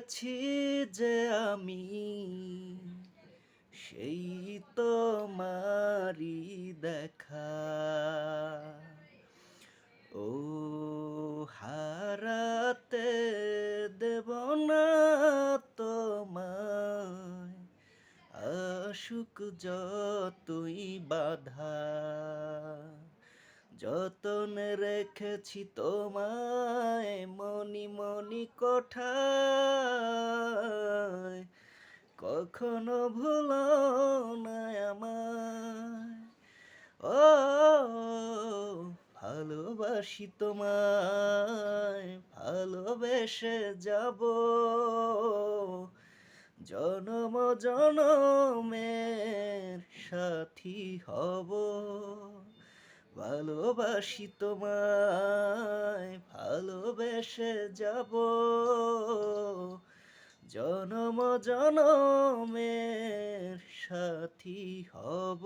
পেয়েছি যে আমি সেই তোমারি দেখা। ও হারাতে দেব না তোমায়, আসুক যতই বাধা। যতনে রেখেছি তোমায় মনি মনি কোঠায়, কখনো ভুলো না আমায়। ও ভালোবাসি তোমায়, ভালোবেসে যাব জনম জনমের সাথী হব। ভালোবাসি তোমায়, ভালোবেসে যাব জনম জনমের সাথী হব।